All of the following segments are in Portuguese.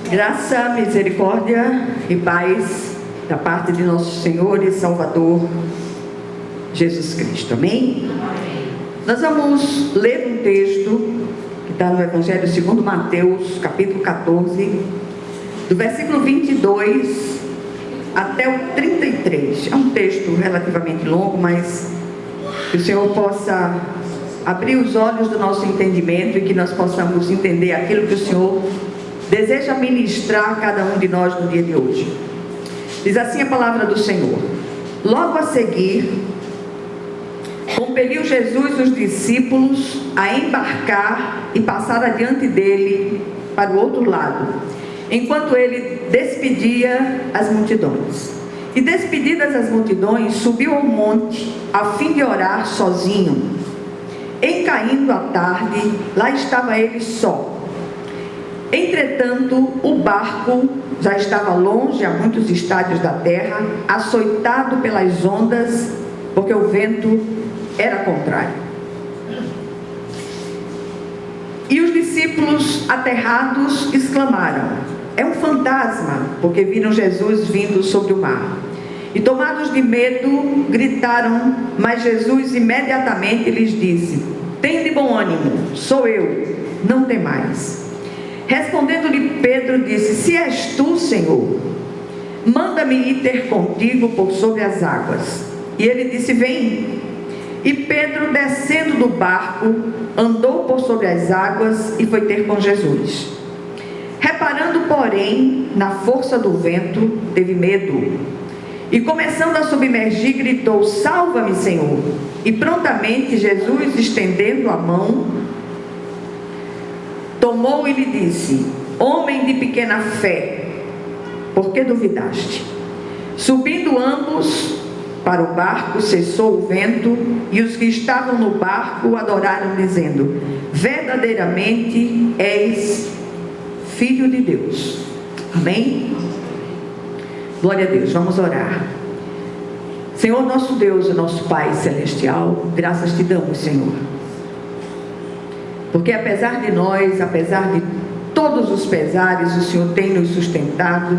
Graça, misericórdia e paz da parte de nosso Senhor e Salvador Jesus Cristo. Amém? Amém. Nós vamos ler um texto que está no Evangelho segundo Mateus, capítulo 14, do versículo 22 até o 33. É um texto relativamente longo, mas que o Senhor possa abrir os olhos do nosso entendimento e que nós possamos entender aquilo que o Senhor deseja ministrar a cada um de nós no dia de hoje. Diz assim a palavra do Senhor: logo a seguir, compeliu Jesus os discípulos a embarcar e passar adiante dele para o outro lado, enquanto ele despedia as multidões. E despedidas as multidões, subiu ao monte a fim de orar sozinho. Em caindo a tarde, lá estava ele só. Entretanto, o barco já estava longe a muitos estádios da terra, açoitado pelas ondas, porque o vento era contrário. E os discípulos, aterrados, exclamaram: é um fantasma, porque viram Jesus vindo sobre o mar. E tomados de medo, gritaram, mas Jesus imediatamente lhes disse: tende bom ânimo, sou eu, não temais. Respondendo-lhe Pedro, disse: se és tu, Senhor, manda-me ir ter contigo por sobre as águas. E ele disse: vem. E Pedro, descendo do barco, andou por sobre as águas e foi ter com Jesus. Reparando, porém, na força do vento, teve medo. E começando a submergir, gritou: salva-me, Senhor. E prontamente Jesus, estendendo a mão, tomou e lhe disse: homem de pequena fé, por que duvidaste? Subindo ambos para o barco, cessou o vento, e os que estavam no barco adoraram, dizendo: verdadeiramente és Filho de Deus. Amém? Glória a Deus. Vamos orar. Senhor nosso Deus e nosso Pai Celestial, graças te damos, Senhor, porque apesar de nós, apesar de todos os pesares, o Senhor tem nos sustentado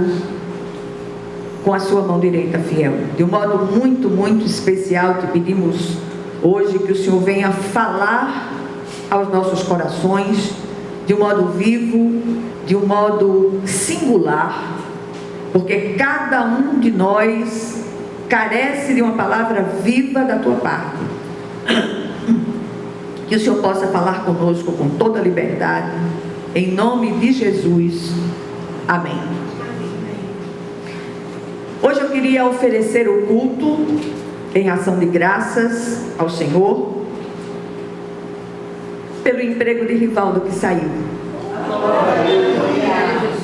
com a sua mão direita fiel. De um modo muito, muito especial, te pedimos hoje que o Senhor venha falar aos nossos corações de um modo vivo, de um modo singular, porque cada um de nós carece de uma palavra viva da tua parte. Que o Senhor possa falar conosco com toda a liberdade, em nome de Jesus. Amém. Hoje eu queria oferecer o culto em ação de graças ao Senhor pelo emprego de Rivaldo que saiu.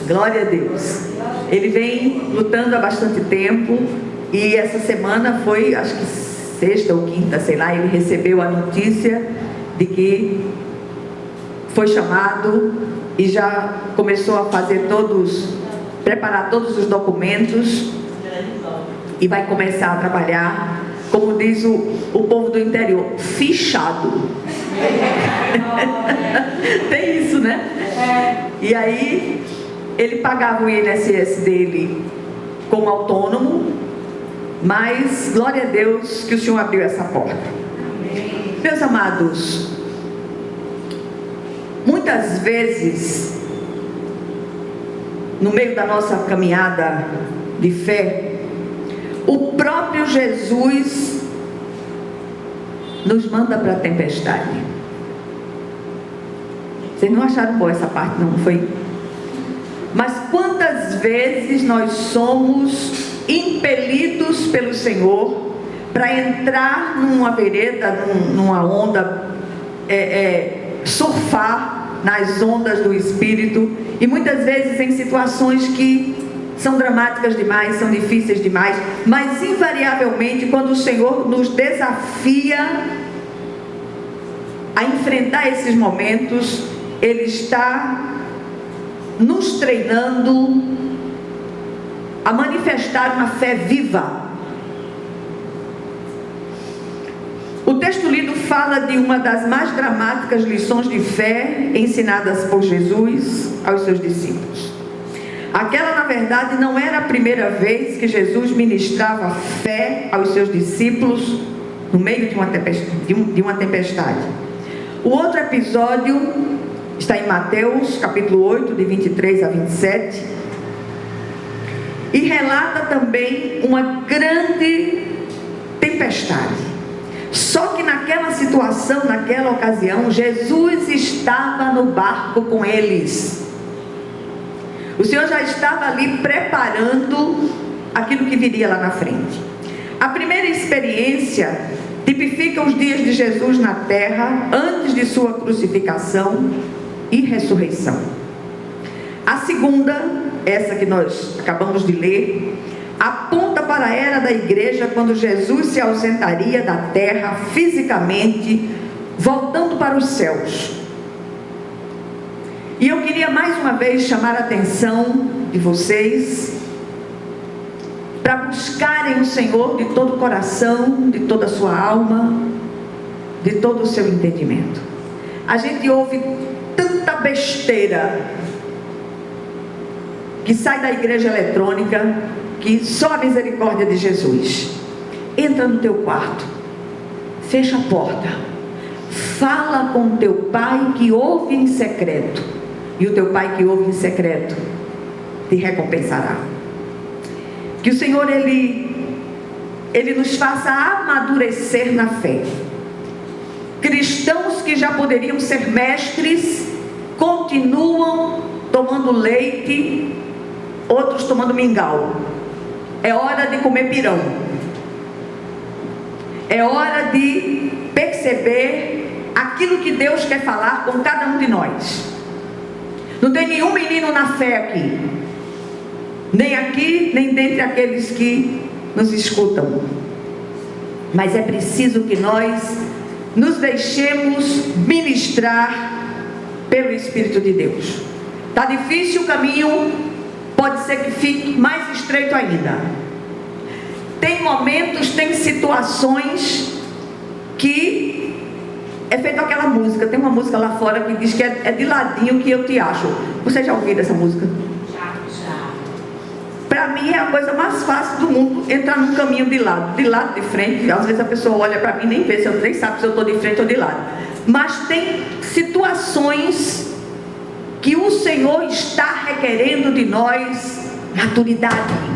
Glória a Deus. Ele vem lutando há bastante tempo e essa semana foi, acho que sexta ou quinta, sei lá, ele recebeu a notícia de que foi chamado e já começou a preparar todos os documentos e vai começar a trabalhar, como diz o povo do interior, fichado. Tem isso, né? E aí ele pagava o INSS dele como autônomo, mas glória a Deus que o Senhor abriu essa porta. Meus amados, muitas vezes, no meio da nossa caminhada de fé, o próprio Jesus nos manda para a tempestade. Vocês não acharam boa essa parte, não foi? Mas quantas vezes nós somos impelidos pelo Senhor para entrar numa vereda, numa onda, surfar nas ondas do Espírito, e muitas vezes em situações que são dramáticas demais, são difíceis demais, mas invariavelmente quando o Senhor nos desafia a enfrentar esses momentos, Ele está nos treinando a manifestar uma fé viva. O texto lido fala de uma das mais dramáticas lições de fé ensinadas por Jesus aos seus discípulos. Aquela, na verdade, não era a primeira vez que Jesus ministrava fé aos seus discípulos no meio de uma tempestade. O outro episódio está em Mateus, capítulo 8, de 23 a 27, e relata também uma grande tempestade. Só que naquela situação, naquela ocasião, Jesus estava no barco com eles. O Senhor já estava ali preparando aquilo que viria lá na frente. A primeira experiência tipifica os dias de Jesus na terra, antes de sua crucificação e ressurreição. A segunda, essa que nós acabamos de ler, aponta para a era da igreja, quando Jesus se ausentaria da terra fisicamente, voltando para os céus. E eu queria mais uma vez chamar a atenção de vocês para buscarem o Senhor de todo o coração, de toda a sua alma, de todo o seu entendimento. A gente ouve tanta besteira que sai da igreja eletrônica, que só a misericórdia de Jesus. Entra no teu quarto, fecha a porta, fala com teu pai que ouve em secreto, e o teu pai que ouve em secreto te recompensará. Que o Senhor Ele nos faça amadurecer na fé. Cristãos que já poderiam ser mestres continuam tomando leite, outros tomando mingau. É hora de comer pirão. É hora de perceber aquilo que Deus quer falar com cada um de nós. Não tem nenhum menino na fé aqui, nem aqui, nem dentre aqueles que nos escutam. Mas é preciso que nós nos deixemos ministrar pelo Espírito de Deus. Está difícil o caminho, pode ser que fique mais estreito ainda. Tem momentos, tem situações que é feito aquela música. Tem uma música lá fora que diz que é de ladinho que eu te acho. Você já ouviu essa música? Já. Para mim é a coisa mais fácil do mundo entrar num caminho de lado de frente. Às vezes a pessoa olha para mim e nem vê, nem sabe se eu estou de frente ou de lado. Mas tem situações que o Senhor está requerendo de nós maturidade.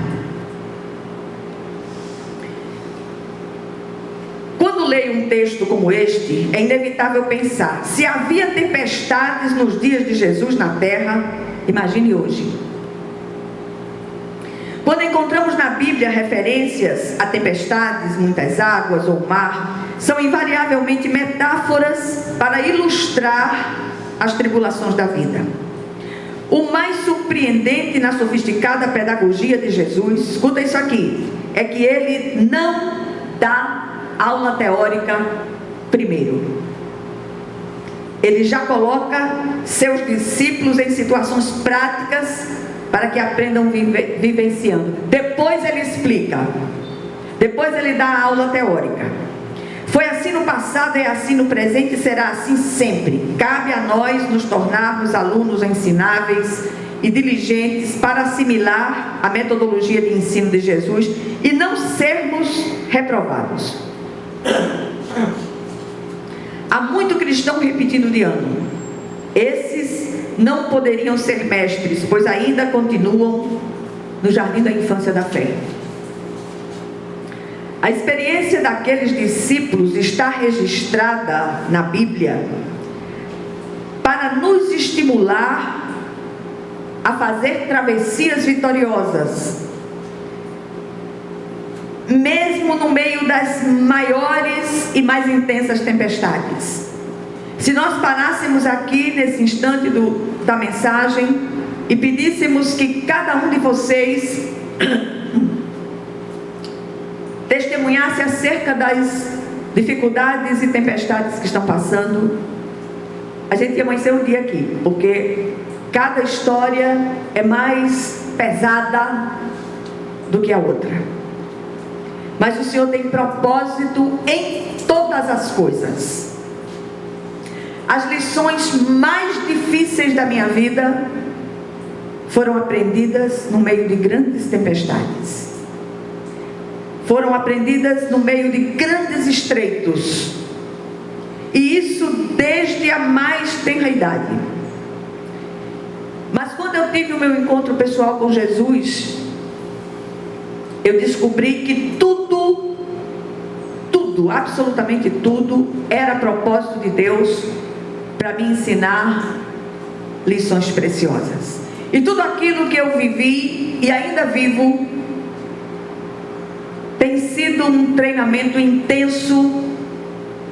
Quando leio um texto como este, é inevitável pensar: se havia tempestades nos dias de Jesus na terra, imagine hoje. Quando encontramos na Bíblia referências a tempestades, muitas águas ou mar, são invariavelmente metáforas para ilustrar as tribulações da vida. O mais surpreendente na sofisticada pedagogia de Jesus, escuta isso aqui, é que ele não dá aula teórica primeiro. Ele já coloca seus discípulos em situações práticas para que aprendam vivenciando. Depois ele explica. Depois ele dá a aula teórica. Foi assim no passado, é assim no presente e será assim sempre. Cabe a nós nos tornarmos alunos ensináveis e diligentes para assimilar a metodologia de ensino de Jesus e não sermos reprovados. Há muito cristão repetindo de ano. Esses não poderiam ser mestres, pois ainda continuam no jardim da infância da fé. A experiência daqueles discípulos está registrada na Bíblia para nos estimular a fazer travessias vitoriosas, mesmo no meio das maiores e mais intensas tempestades. Se nós parássemos aqui nesse instante da mensagem e pedíssemos que cada um de vocês testemunhasse acerca das dificuldades e tempestades que estão passando, a gente ia amanhecer um dia aqui, porque cada história é mais pesada do que a outra. Mas o Senhor tem propósito em toda todas as coisas. As lições mais difíceis da minha vida foram aprendidas no meio de grandes tempestades. Foram aprendidas no meio de grandes estreitos. E isso desde a mais tenra idade. Mas quando eu tive o meu encontro pessoal com Jesus, eu descobri que tudo, absolutamente tudo, era propósito de Deus para me ensinar lições preciosas. E tudo aquilo que eu vivi e ainda vivo tem sido um treinamento intenso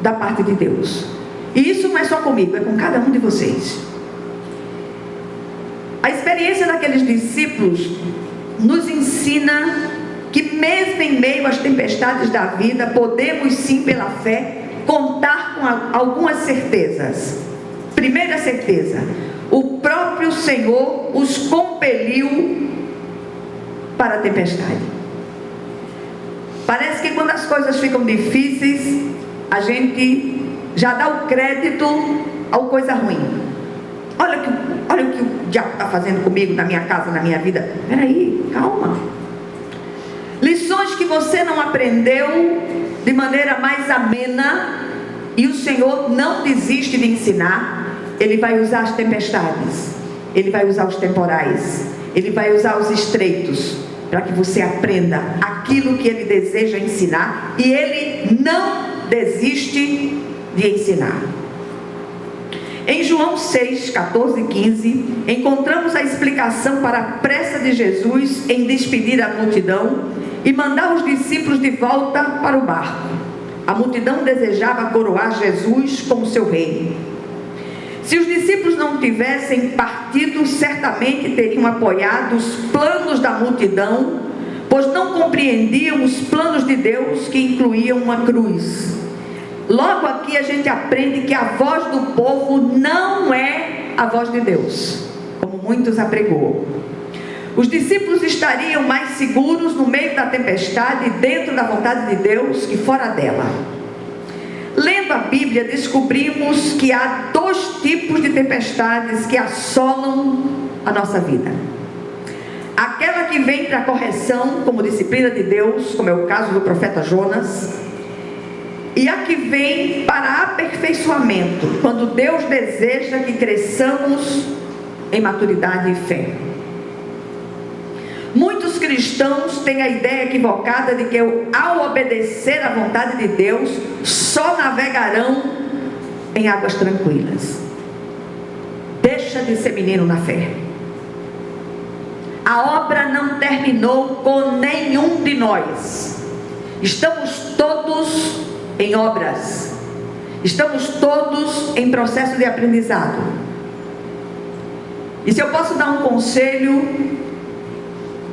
da parte de Deus. E isso não é só comigo, é com cada um de vocês. A experiência daqueles discípulos nos ensina que mesmo em meio às tempestades da vida, podemos sim, pela fé, contar com algumas certezas. Primeira certeza: o próprio Senhor os compeliu para a tempestade. Parece que quando as coisas ficam difíceis, a gente já dá o crédito à coisa ruim. Olha o que o diabo está fazendo comigo, na minha casa, na minha vida. Peraí, calma. Lições que você não aprendeu de maneira mais amena, e o Senhor não desiste de ensinar. Ele vai usar as tempestades, Ele vai usar os temporais, Ele vai usar os estreitos, para que você aprenda aquilo que Ele deseja ensinar. E Ele não desiste de ensinar. Em João 6, 14 e 15, encontramos a explicação para a pressa de Jesus em despedir a multidão e mandar os discípulos de volta para o barco. A multidão desejava coroar Jesus como seu rei. Se os discípulos não tivessem partido, certamente teriam apoiado os planos da multidão, pois não compreendiam os planos de Deus, que incluíam uma cruz. Logo aqui a gente aprende que a voz do povo não é a voz de Deus, como muitos apregou. Os discípulos estariam mais seguros no meio da tempestade, dentro da vontade de Deus, que fora dela. Lendo a Bíblia, descobrimos que há dois tipos de tempestades que assolam a nossa vida. Aquela que vem para correção, como disciplina de Deus, como é o caso do profeta Jonas, e a que vem para aperfeiçoamento, quando Deus deseja que cresçamos em maturidade e fé. Muitos cristãos têm a ideia equivocada de que ao obedecer à vontade de Deus, só navegarão em águas tranquilas. Deixa de ser menino na fé. A obra não terminou com nenhum de nós. Estamos todos em obras. Estamos todos em processo de aprendizado. E se eu posso dar um conselho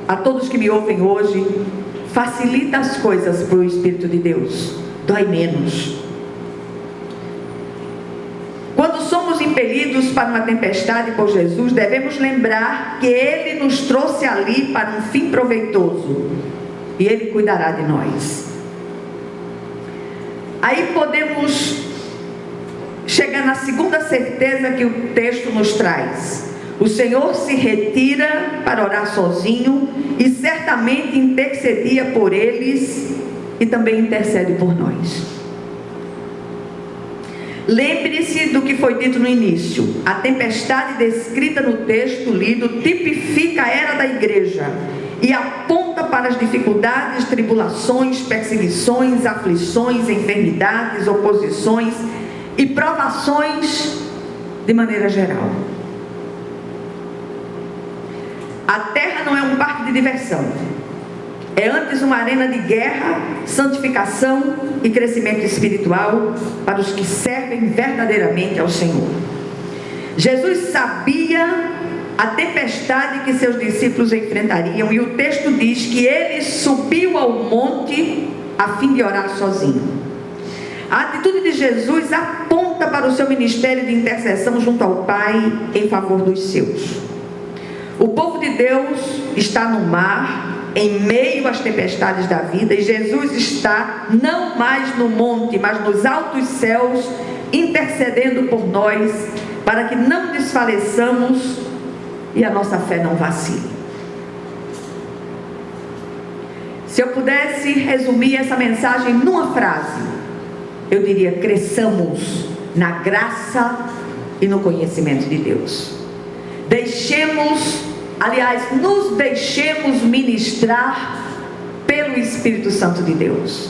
a todos que me ouvem hoje, facilita as coisas para o Espírito de Deus, dói menos. Quando somos impelidos para uma tempestade por Jesus, devemos lembrar que Ele nos trouxe ali para um fim proveitoso, e Ele cuidará de nós. Aí podemos chegar na segunda certeza que o texto nos traz. O Senhor se retira para orar sozinho e certamente intercedia por eles e também intercede por nós. Lembre-se do que foi dito no início. A tempestade descrita no texto lido tipifica a era da igreja e aponta para as dificuldades, tribulações, perseguições, aflições, enfermidades, oposições e provações de maneira geral. A terra não é um parque de diversão. É antes uma arena de guerra, santificação e crescimento espiritual para os que servem verdadeiramente ao Senhor. Jesus sabia a tempestade que seus discípulos enfrentariam, e o texto diz que ele subiu ao monte a fim de orar sozinho. A atitude de Jesus aponta para o seu ministério de intercessão junto ao Pai em favor dos seus. O povo de Deus está no mar em meio às tempestades da vida, e Jesus está não mais no monte, mas nos altos céus, intercedendo por nós, para que não desfaleçamos e a nossa fé não vacile. Se eu pudesse resumir essa mensagem numa frase, eu diria: cresçamos na graça e no conhecimento de Deus. Nos deixemos ministrar pelo Espírito Santo de Deus.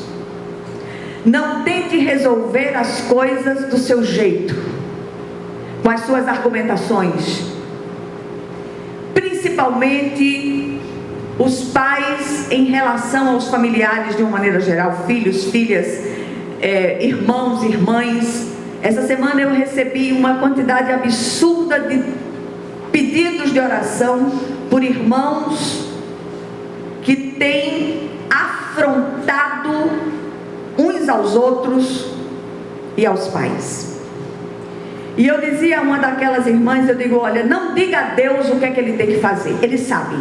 Não tente resolver as coisas do seu jeito, com as suas argumentações. Principalmente os pais em relação aos familiares de uma maneira geral, filhos, filhas, irmãos, irmãs. Essa semana eu recebi uma quantidade absurda de pedidos de oração por irmãos que têm afrontado uns aos outros e aos pais. E eu dizia a uma daquelas irmãs, eu digo: olha, não diga a Deus o que é que Ele tem que fazer. Ele sabe.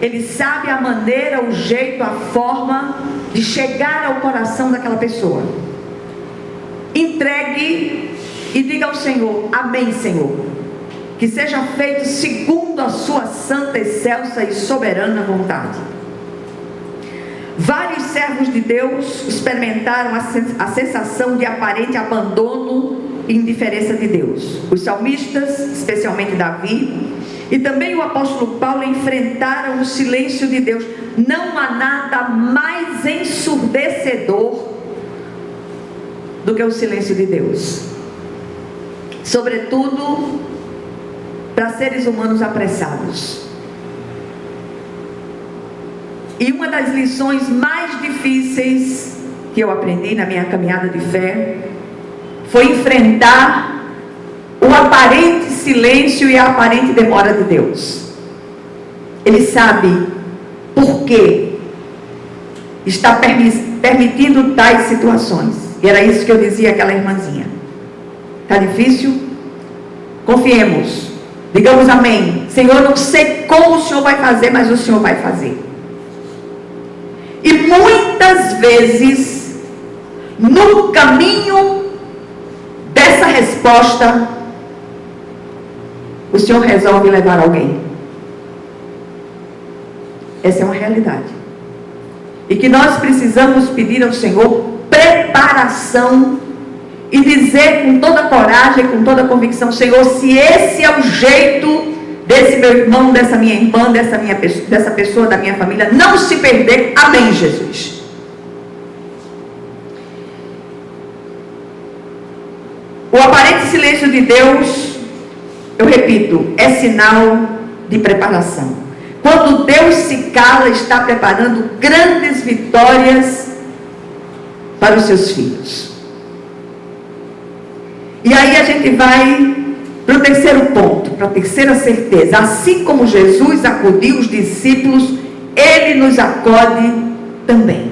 Ele sabe a maneira, o jeito, a forma de chegar ao coração daquela pessoa. Entregue e diga ao Senhor: amém, Senhor. Que seja feito segundo a sua santa, excelsa e soberana vontade. Vários servos de Deus experimentaram a sensação de aparente abandono e indiferença de Deus. Os salmistas, especialmente Davi, e também o apóstolo Paulo, enfrentaram o silêncio de Deus. Não há nada mais ensurdecedor do que o silêncio de Deus, sobretudo para seres humanos apressados. E uma das lições mais difíceis que eu aprendi na minha caminhada de fé foi enfrentar o aparente silêncio e a aparente demora de Deus. Ele sabe por que está permitindo tais situações. E era isso que eu dizia àquela irmãzinha. Está difícil? Confiemos. Digamos amém. Senhor, não sei como o Senhor vai fazer, mas o Senhor vai fazer. E muitas vezes, no caminho dessa resposta, o Senhor resolve levar alguém. Essa é uma realidade. E que nós precisamos pedir ao Senhor preparação e dizer com toda coragem, com toda convicção: Senhor, se esse é o jeito desse meu irmão, dessa minha irmã, dessa pessoa da minha família não se perder, amém, Jesus. O aparente silêncio de Deus, eu repito, é sinal de preparação. Quando Deus se cala, está preparando grandes vitórias para os seus filhos. E aí a gente vai para o terceiro ponto, para a terceira certeza. Assim como Jesus acudiu os discípulos, Ele nos acode também.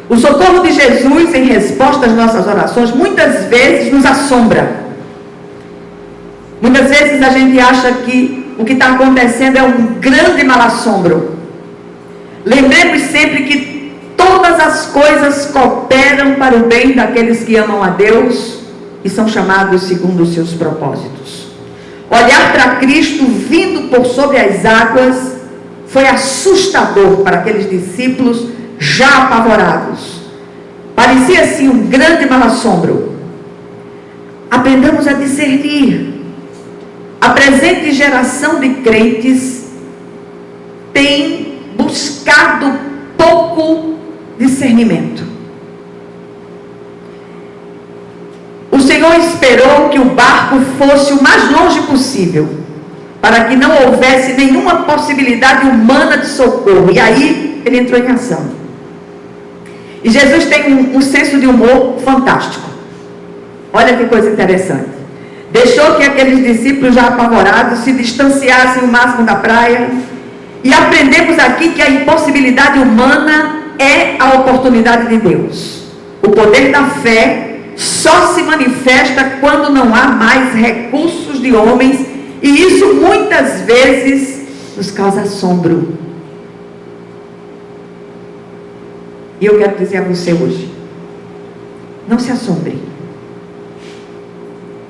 O socorro de Jesus em resposta às nossas orações muitas vezes nos assombra. Muitas vezes a gente acha que o que está acontecendo é um grande mal-assombro. Lembremos sempre que todas as coisas cooperam para o bem daqueles que amam a Deus e são chamados segundo os seus propósitos. Olhar para Cristo vindo por sobre as águas foi assustador para aqueles discípulos já apavorados. Parecia assim um grande mal-assombro. Aprendamos a discernir. A presente geração de crentes tem buscado pouco discernimento. O Senhor esperou que o barco fosse o mais longe possível, para que não houvesse nenhuma possibilidade humana de socorro. E aí Ele entrou em ação. E Jesus tem um senso de humor fantástico. Olha que coisa interessante. Deixou que aqueles discípulos já apavorados se distanciassem o máximo da praia. E aprendemos aqui que a impossibilidade humana é a oportunidade de Deus. O poder da fé só se manifesta quando não há mais recursos de homens. E isso muitas vezes nos causa assombro. E eu quero dizer a você hoje, não se assombre.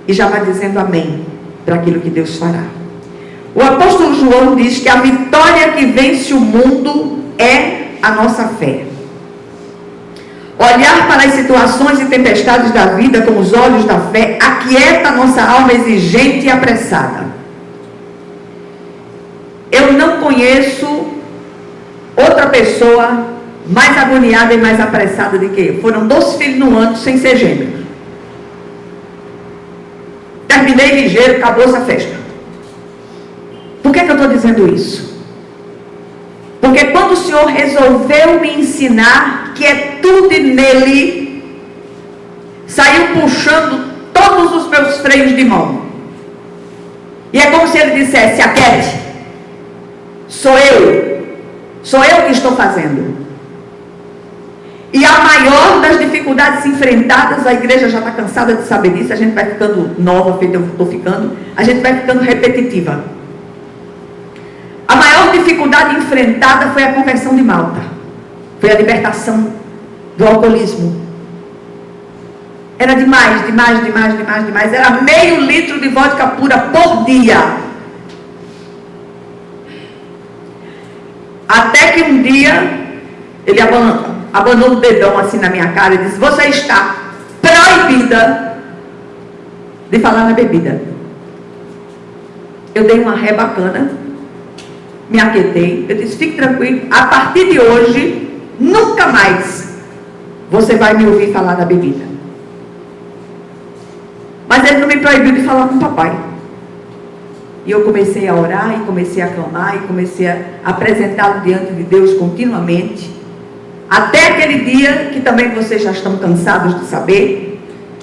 E já vai dizendo amém para aquilo que Deus fará. O apóstolo João diz que a vitória que vence o mundo é a nossa fé. Olhar para as situações e tempestades da vida com os olhos da fé aquieta a nossa alma exigente e apressada. Eu não conheço outra pessoa mais agoniada e mais apressada do que eu. Foram 12 filhos no ano sem ser gêmeos. Terminei ligeiro, acabou-se a festa. Por que eu estou dizendo isso? Porque quando o Senhor resolveu me ensinar que é tudo nele, saiu puxando todos os meus freios de mão. E é como se ele dissesse: aquiete, sou eu que estou fazendo. E a maior das dificuldades enfrentadas, a igreja já está cansada de saber disso, a gente vai ficando nova, feito eu estou ficando, a gente vai ficando repetitiva. A maior dificuldade enfrentada foi a conversão de Malta. Foi a libertação do alcoolismo. Era demais. Era meio litro de vodka pura por dia. Até que um dia, ele abanou o dedão assim na minha cara e disse: você está proibida de falar na bebida. Eu dei uma ré bacana, me aquietei, eu disse: fique tranquilo, a partir de hoje, nunca mais você vai me ouvir falar da bebida. Mas ele não me proibiu de falar com o papai. E eu comecei a orar, e comecei a clamar, e comecei a apresentá-lo diante de Deus continuamente. Até aquele dia, que também vocês já estão cansados de saber,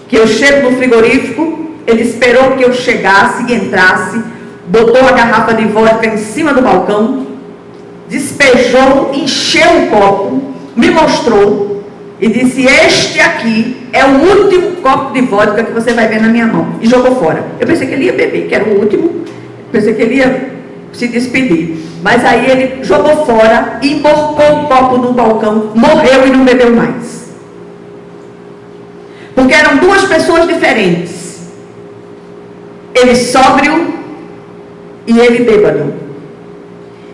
que eu chego no frigorífico, ele esperou que eu chegasse e entrasse, botou a garrafa de vodka em cima do balcão, despejou, encheu o copo, me mostrou e disse: este aqui é o último copo de vodka que você vai ver na minha mão. E jogou fora. Eu pensei que ele ia beber, que era o último, pensei que ele ia se despedir. Mas aí ele jogou fora, emborcou o copo no balcão, morreu e não bebeu mais. Porque eram duas pessoas diferentes. Ele sóbrio e ele bêbado.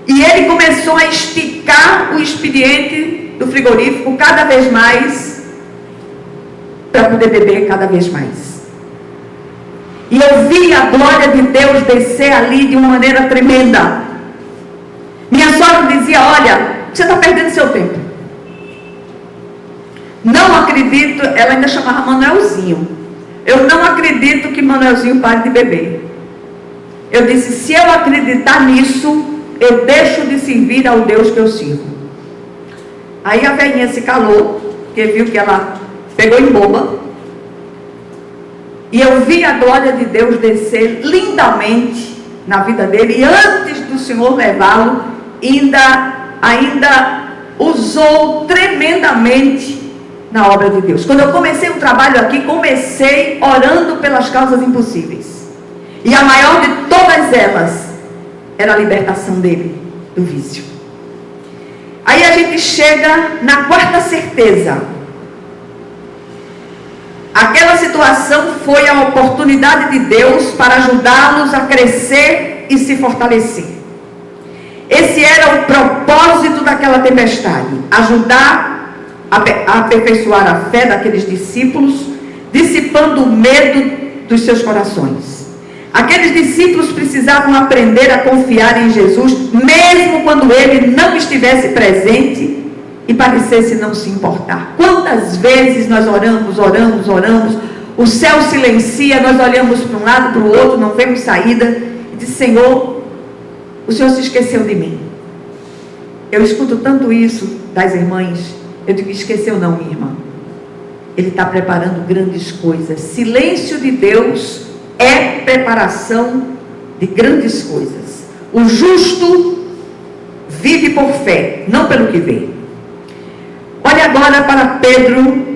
E ele começou a esticar o expediente do frigorífico cada vez mais, para poder beber cada vez mais. E eu vi a glória de Deus descer ali de uma maneira tremenda. Minha sogra dizia: olha, você está perdendo seu tempo. Não acredito, ela ainda chamava Manuelzinho. Eu não acredito que Manuelzinho pare de beber. Eu disse: se eu acreditar nisso, eu deixo de servir ao Deus que eu sirvo. Aí a velhinha se calou, porque viu que ela pegou em boba. E eu vi a glória de Deus descer lindamente na vida dele. E antes do Senhor levá-lo, ainda usou tremendamente na obra de Deus. Quando eu comecei o trabalho aqui, comecei orando pelas causas impossíveis. E a maior de todas elas era a libertação dele do vício. Aí a gente chega na quarta certeza. Aquela situação foi a oportunidade de Deus para ajudá-los a crescer e se fortalecer. Esse era o propósito daquela tempestade: ajudar a aperfeiçoar a fé daqueles discípulos, dissipando o medo dos seus corações. Aqueles discípulos precisavam aprender a confiar em Jesus, mesmo quando ele não estivesse presente e parecesse não se importar. Quantas vezes nós oramos, o céu silencia, nós olhamos para um lado, para o outro, não vemos saída, e diz: Senhor, o Senhor se esqueceu de mim. Eu escuto tanto isso das irmãs. Eu digo: esqueceu não, minha irmã. Ele está preparando grandes coisas. Silêncio de Deus é preparação de grandes coisas. O justo vive por fé, não pelo que vê. Olha agora para Pedro.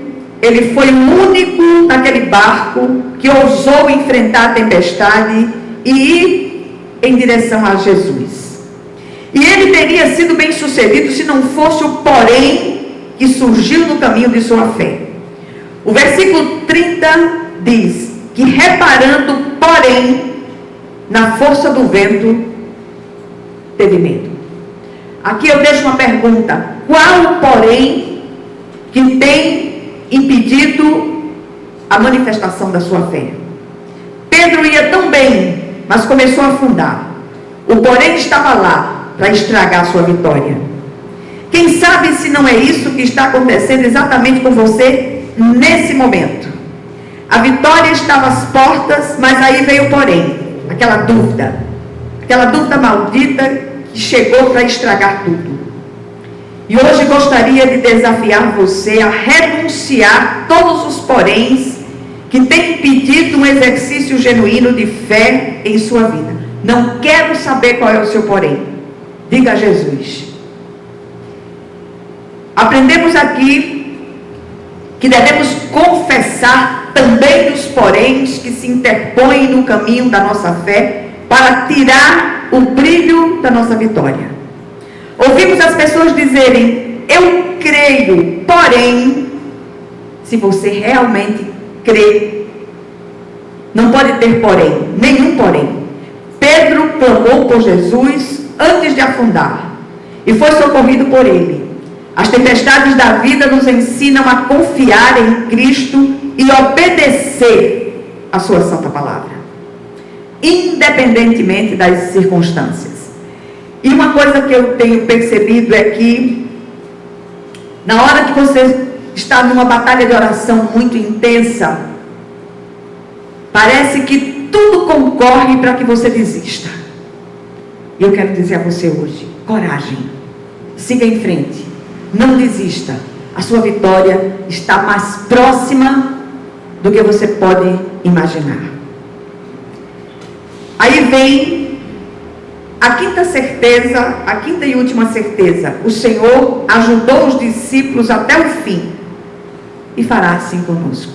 Ele foi o único naquele barco que ousou enfrentar a tempestade e ir em direção a Jesus. E ele teria sido bem sucedido se não fosse o porém que surgiu no caminho de sua fé. O versículo 30 diz que, reparando, porém, na força do vento, teve medo. Aqui eu deixo uma pergunta: qual o porém que tem impedido a manifestação da sua fé? Pedro ia tão bem, mas começou a afundar. O porém estava lá para estragar a sua vitória. Quem sabe se não é isso que está acontecendo exatamente com você nesse momento? A vitória estava às portas, mas aí veio o porém, aquela dúvida maldita que chegou para estragar tudo. E hoje gostaria de desafiar você a renunciar todos os poréns que têm impedido um exercício genuíno de fé em sua vida. Não quero saber qual é o seu porém. Diga a Jesus. Aprendemos aqui que devemos confessar também os poréns que se interpõem no caminho da nossa fé para tirar o brilho da nossa vitória. Ouvimos as pessoas dizerem: eu creio, porém, se você realmente crê, não pode ter porém, nenhum porém. Pedro clamou por Jesus antes de afundar e foi socorrido por ele. As tempestades da vida nos ensinam a confiar em Cristo e obedecer a sua santa palavra, independentemente das circunstâncias. E uma coisa que eu tenho percebido é que, na hora que você está numa batalha de oração muito intensa, parece que tudo concorre para que você desista. E eu quero dizer a você hoje: coragem, siga em frente, não desista. A sua vitória está mais próxima do que você pode imaginar. Aí vem a quinta certeza, a quinta e última certeza: o Senhor ajudou os discípulos até o fim e fará assim conosco.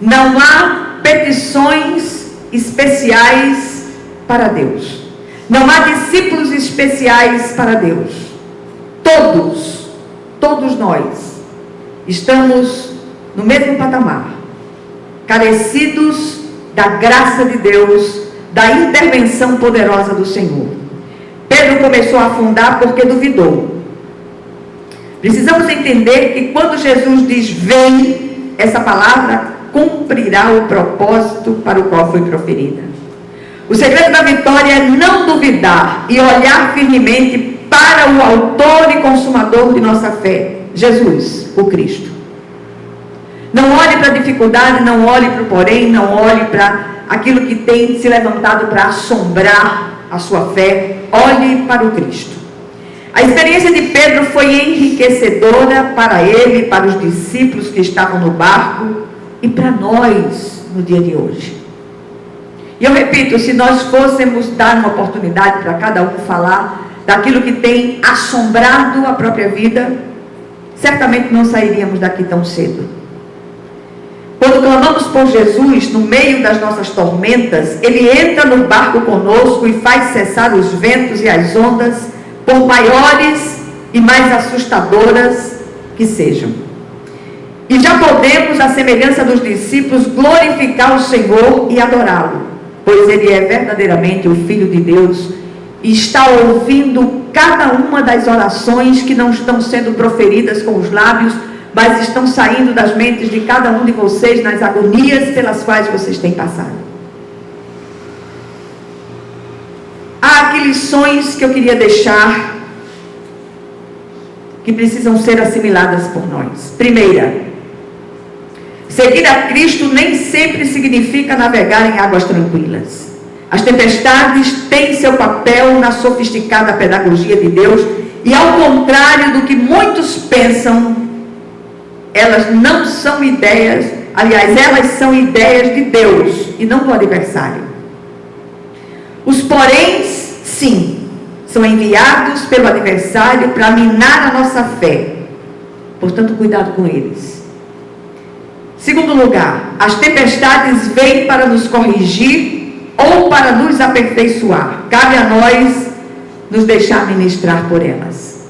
Não há petições especiais para Deus. Não há discípulos especiais para Deus. Todos nós estamos no mesmo patamar, carecidos da graça de Deus, da intervenção poderosa do Senhor. Pedro começou a afundar porque duvidou. Precisamos entender que quando Jesus diz vem, essa palavra cumprirá o propósito para o qual foi proferida. O segredo da vitória é não duvidar e olhar firmemente para o autor e consumador de nossa fé, Jesus, o Cristo. Não olhe para a dificuldade, não olhe para o porém, não olhe para aquilo que tem se levantado para assombrar a sua fé. Olhe para o Cristo. A experiência de Pedro foi enriquecedora para ele, para os discípulos que estavam no barco e para nós no dia de hoje. E eu repito, se nós fôssemos dar uma oportunidade para cada um falar daquilo que tem assombrado a própria vida, certamente não sairíamos daqui tão cedo. Quando clamamos por Jesus no meio das nossas tormentas, Ele entra no barco conosco e faz cessar os ventos e as ondas, por maiores e mais assustadoras que sejam. E já podemos, à semelhança dos discípulos, glorificar o Senhor e adorá-lo, pois Ele é verdadeiramente o Filho de Deus e está ouvindo cada uma das orações que não estão sendo proferidas com os lábios, mas estão saindo das mentes de cada um de vocês nas agonias pelas quais vocês têm passado. Há aqui lições que eu queria deixar, que precisam ser assimiladas por nós. Primeira, seguir a Cristo nem sempre significa navegar em águas tranquilas. As tempestades têm seu papel na sofisticada pedagogia de Deus e, ao contrário do que muitos pensam, elas não são ideias, aliás, elas são ideias de Deus e não do adversário. Os poréns, sim, são enviados pelo adversário para minar a nossa fé. Portanto, cuidado com eles. Segundo lugar, as tempestades vêm para nos corrigir ou para nos aperfeiçoar. Cabe a nós nos deixar ministrar por elas.